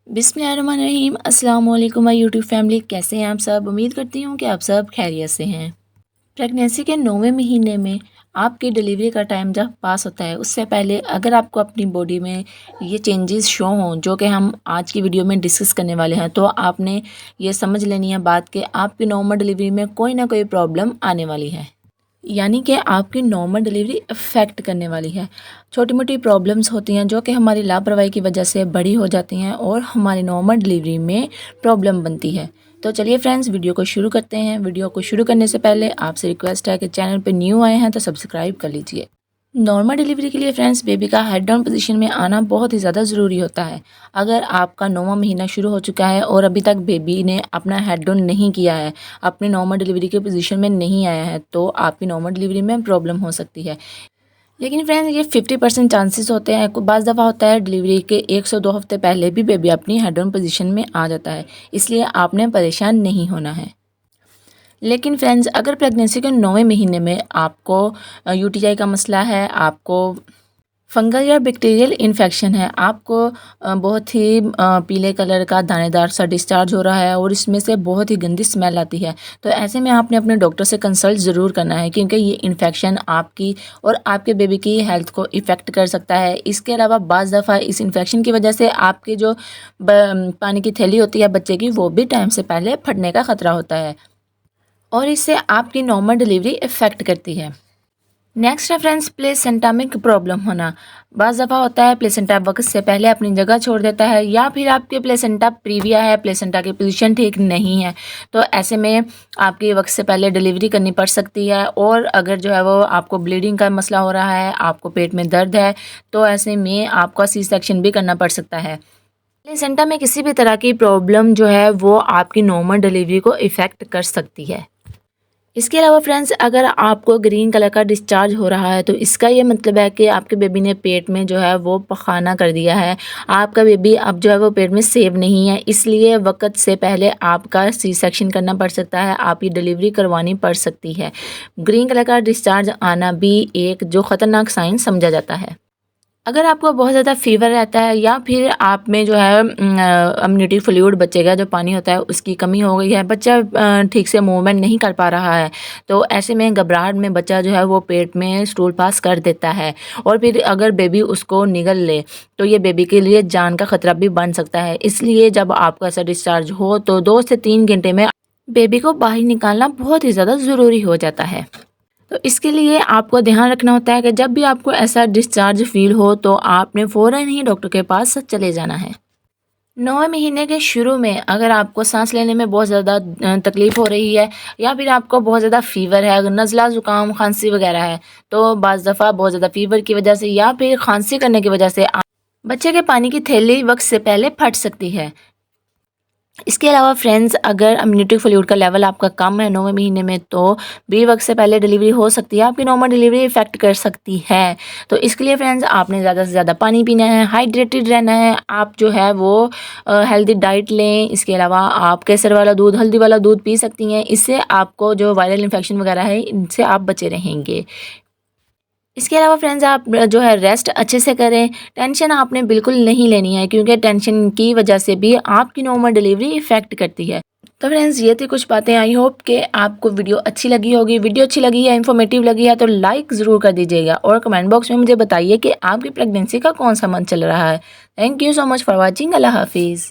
बिस्मिल्लाहिर्रहमानिर्रहीम। अस्सलाम वालेकुम माय यूट्यूब फैमिली, कैसे हैं आप सब। उम्मीद करती हूँ कि आप सब खैरियत से हैं। प्रेगनेंसी के 9वें महीने में आपकी डिलीवरी का टाइम जब पास होता है, उससे पहले अगर आपको अपनी बॉडी में ये चेंजेस शो हों जो कि हम आज की वीडियो में डिस्कस करने वाले हैं, तो आपने ये समझ लेनी है बात कि आपकी नॉर्मल डिलीवरी में कोई ना कोई प्रॉब्लम आने वाली है, यानी कि आपकी नॉर्मल डिलीवरी अफेक्ट करने वाली है। छोटी मोटी प्रॉब्लम्स होती हैं जो कि हमारी लापरवाही की वजह से बड़ी हो जाती हैं और हमारी नॉर्मल डिलीवरी में प्रॉब्लम बनती है। तो चलिए फ्रेंड्स, वीडियो को शुरू करते हैं। वीडियो को शुरू करने से पहले आपसे रिक्वेस्ट है कि चैनल पर न्यू आए हैं तो सब्सक्राइब कर लीजिए। नॉर्मल डिलीवरी के लिए फ्रेंड्स, बेबी का हेड डाउन पोजीशन में आना बहुत ही ज़्यादा ज़रूरी होता है। अगर आपका 9वां महीना शुरू हो चुका है और अभी तक बेबी ने अपना हेड डाउन नहीं किया है, अपनी नॉर्मल डिलीवरी के पोजीशन में नहीं आया है, तो आपकी नॉर्मल डिलीवरी में प्रॉब्लम हो सकती है। लेकिन फ्रेंड्स, ये 50% चांसेस होते हैं। बाज़ दफ़ा होता है डिलीवरी के 1 से 2 हफ्ते पहले भी बेबी अपनी हेड डाउन पोजीशन में आ जाता है, इसलिए आपने परेशान नहीं होना है। लेकिन फ्रेंड्स, अगर प्रेगनेंसी के 9वें महीने में आपको यूटीआई का मसला है, आपको फंगल या बैक्टीरियल इन्फेक्शन है, आपको बहुत ही पीले कलर का दानेदार सा डिस्चार्ज हो रहा है और इसमें से बहुत ही गंदी स्मेल आती है, तो ऐसे में आपने अपने डॉक्टर से कंसल्ट ज़रूर करना है, क्योंकि ये इन्फेक्शन आपकी और आपके बेबी की हेल्थ को इफ़ेक्ट कर सकता है। इसके अलावा बाज़ दफ़ा इस इन्फेक्शन की वजह से आपकी जो पानी की थैली होती है बच्चे की, वो भी टाइम से पहले फटने का ख़तरा होता है और इससे आपकी नॉर्मल डिलीवरी इफ़ेक्ट करती है। नेक्स्ट है फ्रेंड्स, प्लेसेंटा में प्रॉब्लम होना। बाज़ दफ़ा होता है प्लेसेंटा वक्त से पहले अपनी जगह छोड़ देता है, या फिर आपके प्लेसेंटा प्रीविया है, प्लेसेंटा की पोजीशन ठीक नहीं है, तो ऐसे में आपकी वक्त से पहले डिलीवरी करनी पड़ सकती है। और अगर जो है वो आपको ब्लीडिंग का मसला हो रहा है, आपको पेट में दर्द है, तो ऐसे में आपका सी सेक्शन भी करना पड़ सकता है। प्लेसेंटा में किसी भी तरह की प्रॉब्लम जो है वो आपकी नॉर्मल डिलीवरी को इफ़ेक्ट कर सकती है। इसके अलावा फ्रेंड्स, अगर आपको ग्रीन कलर का डिस्चार्ज हो रहा है, तो इसका ये मतलब है कि आपके बेबी ने पेट में जो है वो पखाना कर दिया है। आपका बेबी अब जो है वो पेट में सेफ नहीं है, इसलिए वक्त से पहले आपका सी सेक्शन करना पड़ सकता है, आपकी डिलीवरी करवानी पड़ सकती है। ग्रीन कलर का डिस्चार्ज आना भी एक जो ख़तरनाक साइन समझा जाता है। अगर आपको बहुत ज़्यादा फ़ीवर रहता है, या फिर आप में जो है अम्यूनिटी फ्लूइड, बच्चे का जो पानी होता है उसकी कमी हो गई है, बच्चा ठीक से मूवमेंट नहीं कर पा रहा है, तो ऐसे में घबराहट में बच्चा जो है वो पेट में स्टूल पास कर देता है, और फिर अगर बेबी उसको निगल ले तो ये बेबी के लिए जान का ख़तरा भी बन सकता है। इसलिए जब आपका ऐसा डिस्चार्ज हो तो 2 से 3 घंटे में बेबी को बाहर निकालना बहुत ही ज़्यादा ज़रूरी हो जाता है। तो इसके लिए आपको ध्यान रखना होता है कि जब भी आपको ऐसा डिस्चार्ज फील हो तो आपने फ़ौरन ही डॉक्टर के पास चले जाना है। 9वें महीने के शुरू में अगर आपको सांस लेने में बहुत ज़्यादा तकलीफ़ हो रही है, या फिर आपको बहुत ज़्यादा फ़ीवर है, नज़ला ज़ुकाम खांसी वगैरह है, तो बाज़ दफ़ा बहुत ज़्यादा फ़ीवर की वजह से या फिर खांसी करने की वजह से बच्चे के पानी की थैली वक्त से पहले फट सकती है। इसके अलावा फ्रेंड्स, अगर इम्यूनिटी फ्लूइड का लेवल आपका कम है 9वें महीने में, तो भी वक्त से पहले डिलीवरी हो सकती है, आपकी नॉर्मल डिलीवरी इफ़ेक्ट कर सकती है। तो इसके लिए फ्रेंड्स, आपने ज़्यादा से ज़्यादा पानी पीना है, हाइड्रेटेड रहना है, आप जो है वो हेल्दी डाइट लें। इसके अलावा आप केसर वाला दूध, हल्दी वाला दूध पी सकती हैं, इससे आपको जो वायरल इन्फेक्शन वगैरह है इनसे आप बचे रहेंगे। इसके अलावा फ्रेंड्स, आप जो है रेस्ट अच्छे से करें। टेंशन आपने बिल्कुल नहीं लेनी है, क्योंकि टेंशन की वजह से भी आपकी नॉर्मल डिलीवरी इफ़ेक्ट करती है। तो फ्रेंड्स, ये थी कुछ बातें। आई होप कि आपको वीडियो अच्छी लगी होगी। वीडियो अच्छी लगी है, इन्फॉर्मेटिव लगी है, तो लाइक ज़रूर कर दीजिएगा और कमेंट बॉक्स में मुझे बताइए कि आपकी प्रेगनेंसी का कौन सा मंथ चल रहा है। Thank you so much for watching. अल्लाह हाफिज़।